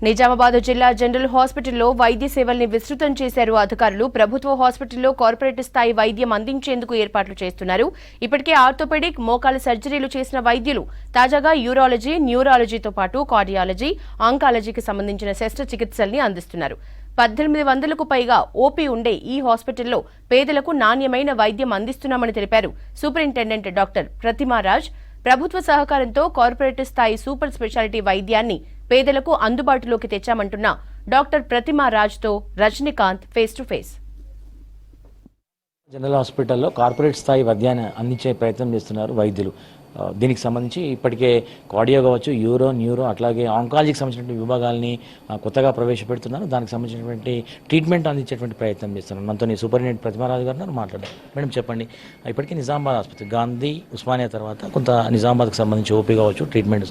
నిజామాబాద్ జిల్లా జనరల్ హాస్పిటల్లో వైద్య సేవల్ని విస్తృతం చేశారు అధికారులు. ప్రభుత్వ హాస్పిటల్లో కార్పొరేట్ స్థాయి వైద్యం అందించేందుకు ఏర్పాట్లు చేస్తున్నారు. ఇప్పటికే ఆర్థోపెడిక్, మోకాల సర్జరీలు చేసిన వైద్యులు తాజాగా యూరాలజీ, న్యూరాలజీతో పాటు కార్డియాలజీ, ఆంకాలజీకి సంబంధించిన శస్త్రచికిత్సల్ని అందిస్తున్నారు. 1800కు పైగా ఓపీ ఉండే ఈ హాస్పిటల్లో పేదలకు నాణ్యమైన వైద్యం అందిస్తున్నామని తెలిపారు సూపరింటెండెంట్ డాక్టర్ ప్రతిమారాజ్. ప్రభుత్వ సహకారంతో కార్పొరేట్ స్థాయి సూపర్ స్పెషాలిటీ వైద్యాన్ని పేదలకు అందుబాటులోకి తెచ్చామంటున్న డాక్టర్ ప్రతిమారాజ్తో Rajinikanth face to face. General హాస్పిటల్లో కార్పొరేట్ స్థాయి వైద్యాన్ని అందించే ప్రయత్నం చేస్తున్నారు వైద్యులు. దీనికి సంబంధించి ఇప్పటికే కార్డియో కావచ్చు, న్యూరో అట్లాగే ఆంకాలజీకి సంబంధించిన విభాగాల్ని కొత్తగా ప్రవేశపెడుతున్నారు. దానికి సంబంధించినటువంటి ట్రీట్మెంట్ అందించేటువంటి ప్రయత్నం చేస్తున్నారు. మనతో సూపరింటెండెంట్ ప్రతిమారాజు గారు మాట్లాడారు. మేడం చెప్పండి, ఇప్పటికీ నిజామాబాద్ ఆసుపత్రి, గాంధీ, ఉస్మానియా తర్వాత కొంత నిజామాబాద్కి సంబంధించి ఓపీ కావచ్చు, ట్రీట్మెంట్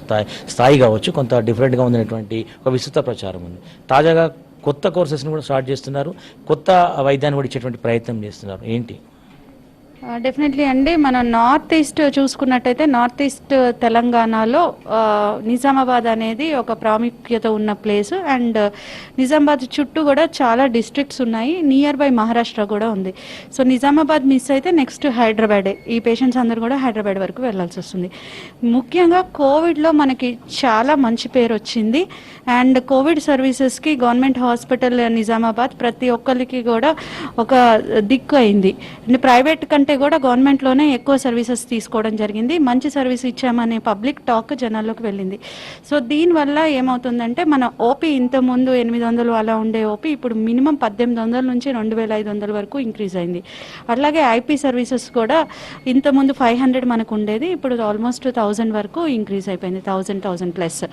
స్థాయి కావచ్చు, కొంత డిఫరెంట్గా ఉండినటువంటి ఒక విస్తృత ప్రచారం ఉంది. తాజాగా కొత్త కోర్సెస్ని కూడా స్టార్ట్ చేస్తున్నారు, కొత్త వైద్యాన్ని కూడా ఇచ్చేటువంటి ప్రయత్నం చేస్తున్నారు. ఏంటి? డెఫినెట్లీ అండి, మనం నార్త్ ఈస్ట్ చూసుకున్నట్టయితే నార్త్ ఈస్ట్ తెలంగాణలో నిజామాబాద్ అనేది ఒక ప్రాముఖ్యత ఉన్న ప్లేస్. అండ్ నిజామాబాద్ చుట్టూ కూడా చాలా డిస్ట్రిక్ట్స్ ఉన్నాయి. నియర్ బై మహారాష్ట్ర కూడా ఉంది. సో నిజామాబాద్ మిస్ అయితే నెక్స్ట్ హైదరాబాదే. ఈ పేషెంట్స్ అందరూ కూడా హైదరాబాద్ వరకు వెళ్లాల్సి వస్తుంది. ముఖ్యంగా కోవిడ్లో మనకి చాలా మంచి పేరు వచ్చింది. అండ్ కోవిడ్ సర్వీసెస్కి గవర్నమెంట్ హాస్పిటల్ నిజామాబాద్ ప్రతి ఒక్కరికి కూడా ఒక దిక్కు అయింది. అండ్ ప్రైవేట్ కంటే కూడా గవర్నమెంట్లోనే ఎక్కువ సర్వీసెస్ తీసుకోవడం జరిగింది. మంచి సర్వీస్ ఇచ్చామనే పబ్లిక్ టాక్ జనాల్లోకి వెళ్ళింది. సో దీనివల్ల ఏమవుతుందంటే మన ఓపీ ఇంతకుముందు 800 అలా ఉండే ఓపీ ఇప్పుడు మినిమం 1800 నుంచి 2500 వరకు ఇంక్రీజ్ అయింది. అట్లాగే ఐపీ సర్వీసెస్ కూడా ఇంతకుముందు 500 మనకు ఉండేది, ఇప్పుడు ఆల్మోస్ట్ 1000 వరకు ఇంక్రీజ్ అయిపోయింది, 1000+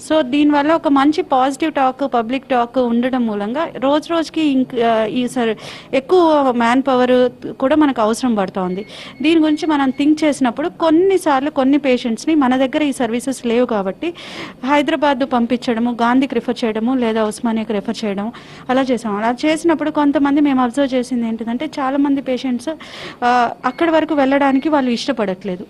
సో దీనివల్ల ఒక మంచి పాజిటివ్ టాక్, పబ్లిక్ టాక్ ఉండడం మూలంగా రోజుకి ఎక్కువ మ్యాన్ పవర్ కూడా మనకు అవసరం పడుతుంది. దీని గురించి మనం థింక్ చేసినప్పుడు కొన్నిసార్లు కొన్ని పేషెంట్స్ని మన దగ్గర ఈ సర్వీసెస్ లేవు కాబట్టి హైదరాబాద్ పంపించడము, గాంధీకి రిఫర్ చేయడము లేదా ఉస్మానియాకి రిఫర్ చేయడం అలా చేసాము. అలా చేసినప్పుడు కొంతమంది మేము అబ్జర్వ్ చేసింది ఏంటిదంటే చాలామంది పేషెంట్స్ అక్కడి వరకు వెళ్ళడానికి వాళ్ళు ఇష్టపడట్లేదు,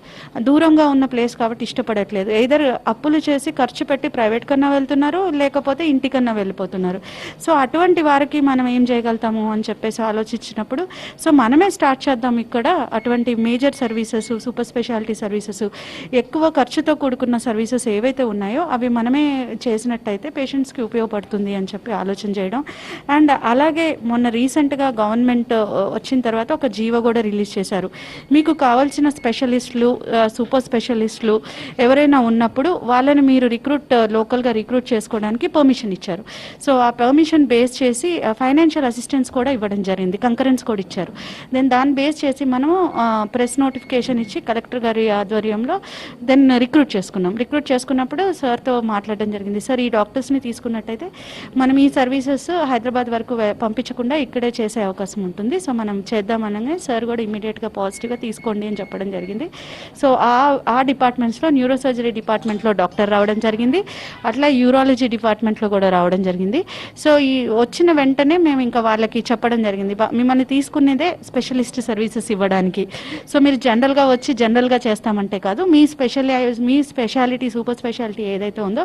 దూరంగా ఉన్న ప్లేస్ కాబట్టి ఇష్టపడట్లేదు. ఎయిదర్ అప్పులు చేసి ఖర్చు పెట్టి ప్రైవేట్ కన్నా వెళ్తున్నారు, లేకపోతే ఇంటికన్నా వెళ్ళిపోతున్నారు. సో అటువంటి వారికి మనం ఏం చేయగలుగుతాము అని చెప్పేసి ఆలోచించినప్పుడు సో మనమే స్టార్ట్ చేద్దాం ఇక్కడ అటువంటి major services, super speciality services, ఎక్కువ ఖర్చుతో కూడుకున్న సర్వీసెస్ ఏవైతే ఉన్నాయో అవి మనమే చేసినట్టయితే పేషెంట్స్కి ఉపయోగపడుతుంది అని చెప్పి ఆలోచన చేయడం. అండ్ అలాగే మొన్న రీసెంట్గా గవర్నమెంట్ వచ్చిన తర్వాత ఒక జీవో కూడా రిలీజ్ చేశారు. మీకు కావాల్సిన స్పెషలిస్టులు, సూపర్ స్పెషలిస్టులు ఎవరైనా ఉన్నప్పుడు వాళ్ళని మీరు లోకల్గా రిక్రూట్ చేసుకోవడానికి పర్మిషన్ ఇచ్చారు. సో ఆ పర్మిషన్ బేస్ చేసి ఫైనాన్షియల్ అసిస్టెన్స్ కూడా ఇవ్వడం జరిగింది, కంకరెన్స్ కూడా ఇచ్చారు. దాన్ని బేస్ చేసి మనము ప్రెస్ నోటిఫికేషన్ ఇచ్చి కలెక్టర్ గారి ఆధ్వర్యంలో రిక్రూట్ చేసుకున్నప్పుడు సార్తో మాట్లాడడం జరిగింది. సార్, ఈ డాక్టర్స్ని తీసుకున్నట్టయితే మనం ఈ సర్వీసెస్ హైదరాబాద్ వరకు పంపించకుండా ఇక్కడే చేసే అవకాశం ఉంటుంది. సో మనం చేద్దామనగానే సార్ కూడా ఇమీడియట్గా పాజిటివ్గా తీసుకోండి అని చెప్పడం జరిగింది. సో ఆ డిపార్ట్మెంట్స్లో న్యూరో సర్జరీ డిపార్ట్మెంట్లో డాక్టర్ రావడం జరిగింది, అట్లా యూరాలజీ డిపార్ట్మెంట్లో కూడా రావడం జరిగింది. సో ఈ వచ్చిన వెంటనే మేము ఇంకా వాళ్ళకి చెప్పడం జరిగింది, మిమ్మల్ని తీసుకునేదే స్పెషలిస్ట్ సర్వీసెస్ ఇవ్వడానికి. సో మీరు జనరల్గా వచ్చి జనరల్గా చేస్తామంటే కాదు, మీ స్పెషాలిటీ, సూపర్ స్పెషాలిటీ ఏదైతే ఉందో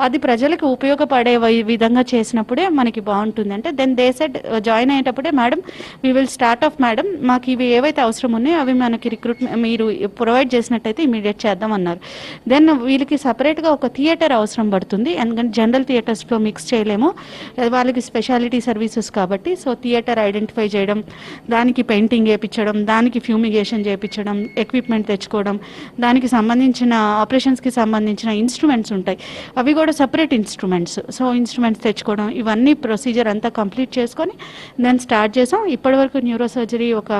అది ప్రజలకు ఉపయోగపడే విధంగా చేసినప్పుడే మనకి బాగుంటుంది. అంటే దే సెడ్ జాయిన్ అయ్యేటప్పుడే madam we will start off madam, మాకు ఇవి ఏవైతే అవసరం ఉన్నాయో అవి మనకి మీరు ప్రొవైడ్ చేసినట్టయితే ఇమీడియట్ చేద్దాం అన్నారు. వీళ్ళకి సపరేట్గా ఒక థియేటర్ అవసరం పడుతుంది, ఎందుకంటే జనరల్ థియేటర్స్లో మిక్స్ చేయలేము, వాళ్ళకి స్పెషాలిటీ సర్వీసెస్ కాబట్టి. సో థియేటర్ ఐడెంటిఫై చేయడం, దానికి పెయింటింగ్ వేయించడం, దానికి ఫ్యూమిగేషన్ చేయించడం, ఎక్విప్మెంట్ తెచ్చుకోవడం, దానికి సంబంధించిన ఆపరేషన్స్కి సంబంధించిన ఇన్స్ట్రుమెంట్స్ ఉంటాయి, అవి కూడా సపరేట్ ఇన్స్ట్రుమెంట్స్. సో ఇన్స్ట్రుమెంట్స్ తెచ్చుకోవడం, ఇవన్నీ ప్రొసీజర్ అంతా కంప్లీట్ చేసుకొని దాన్ని స్టార్ట్ చేసాం. ఇప్పటివరకు న్యూరో సర్జరీ ఒక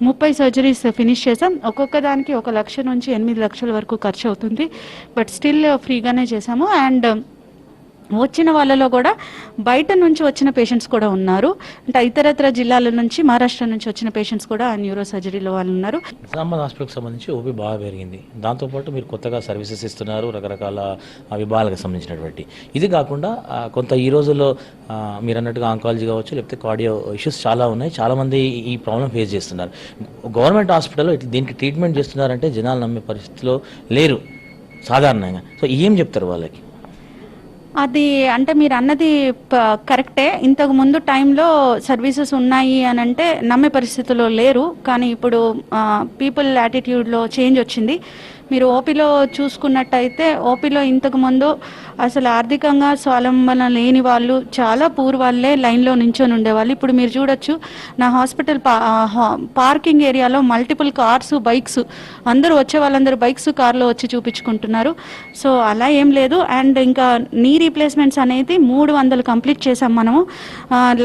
30 సర్జరీస్ ఫినిష్ చేసాం. ఒక్కొక్క దానికి 1 లక్ష నుంచి 8 లక్షల వరకు ఖర్చు అవుతుంది, బట్ స్టిల్ ఫ్రీగానే చేసాము. అండ్ వచ్చిన వాళ్ళలో కూడా బయట నుంచి వచ్చిన పేషెంట్స్ కూడా ఉన్నారు, అంటే ఇతరత్ర జిల్లాల నుంచి, మహారాష్ట్ర నుంచి వచ్చిన పేషెంట్స్ కూడా న్యూరో సర్జరీలో వాళ్ళు ఉన్నారు. నిజామాబాద్ హాస్పిటల్కి సంబంధించి ఓపీ బాగా పెరిగింది, దాంతోపాటు మీరు కొత్తగా సర్వీసెస్ ఇస్తున్నారు, రకరకాల విభాగాలకు సంబంధించినటువంటి. ఇది కాకుండా కొంత ఈ రోజుల్లో మీరు అన్నట్టుగా ఆంకాలజీ కావచ్చు, లేకపోతే కార్డియో ఇష్యూస్ చాలా ఉన్నాయి, చాలామంది ఈ ప్రాబ్లం ఫేస్ చేస్తున్నారు. గవర్నమెంట్ హాస్పిటల్లో దీనికి ట్రీట్మెంట్ చేస్తున్నారంటే జనాలు నమ్మే పరిస్థితిలో లేరు సాధారణంగా. సో ఏం చెప్తారు వాళ్ళకి? అది అంటే మీరు అన్నది కరెక్టే. ఇంతకు ముందు టైంలో సర్వీసెస్ ఉన్నాయి అని అంటే నమ్మే పరిస్థితిలో లేరు. కానీ ఇప్పుడు పీపుల్ యాటిట్యూడ్లో చేంజ్ వచ్చింది. మీరు ఓపీలో చూసుకున్నట్టయితే ఓపీలో ఇంతకు ముందు అసలు ఆర్థికంగా స్వావలంబన లేని వాళ్ళు, చాలా పూర్ వాళ్ళే లైన్లో నించొని ఉండేవాళ్ళు. ఇప్పుడు మీరు చూడొచ్చు, నా హాస్పిటల్ పార్కింగ్ ఏరియాలో మల్టిపుల్ కార్స్, బైక్స్, అందరూ వచ్చే వాళ్ళందరూ బైక్స్, కార్లో వచ్చి చూపించుకుంటున్నారు. సో అలా ఏం లేదు. అండ్ ఇంకా నీ రీప్లేస్మెంట్స్ అనేది 300 కంప్లీట్ చేసాం మనము.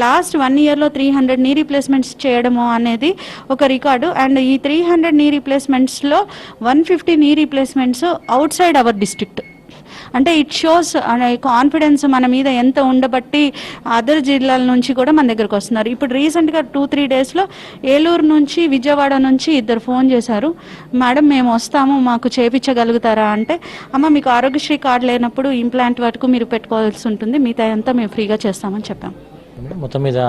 లాస్ట్ 1 ఇయర్లో 300 నీ రీప్లేస్మెంట్స్ చేయడము అనేది ఒక రికార్డు. అండ్ ఈ 300 నీ రీప్లేస్మెంట్స్లో 150 నీ replacements out side our district. అంటే ఇట్ షోస్ కాన్ఫిడెన్స్ మన మీద ఎంత ఉండబట్టి అదర్ జిల్లాల నుంచి కూడా మన దగ్గరకు వస్తున్నారు. ఇప్పుడు రీసెంట్గా 2-3 డేస్లో ఏలూరు నుంచి, విజయవాడ నుంచి 2 ఫోన్ చేశారు. మేడం మేము వస్తాము, మాకు చేయించగలుగుతారా అంటే, అమ్మ మీకు ఆరోగ్యశ్రీ కార్డు లేనప్పుడు ఇంప్లాంట్ వరకు మీరు పెట్టుకోవాల్సి ఉంటుంది, మిగతా అంతా మేము ఫ్రీగా చేస్తామని చెప్పాం. మొత్తం మీద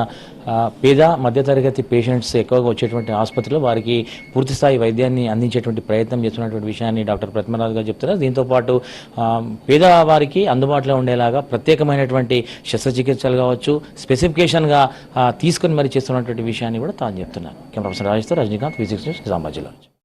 పేద మధ్యతరగతి పేషెంట్స్ ఎక్కువగా వచ్చేటువంటి ఆసుపత్రిలో వారికి పూర్తి స్థాయి వైద్యాన్ని అందించేటువంటి ప్రయత్నం చేస్తున్నటువంటి విషయాన్ని డాక్టర్ ప్రతిమరాజు గారు చెప్తున్నారు. దీంతోపాటు పేదవారికి అందుబాటులో ఉండేలాగా ప్రత్యేకమైనటువంటి శస్త్రచికిత్సలు కావచ్చు, స్పెసిఫికేషన్గా తీసుకుని మరి చేస్తున్నటువంటి విషయాన్ని కూడా తాను చెప్తున్నారు. కెమెరా పర్సన్ రాజేష్తో రజనీకాంత్, V6 న్యూస్, నిజామాబాద్ జిల్లా.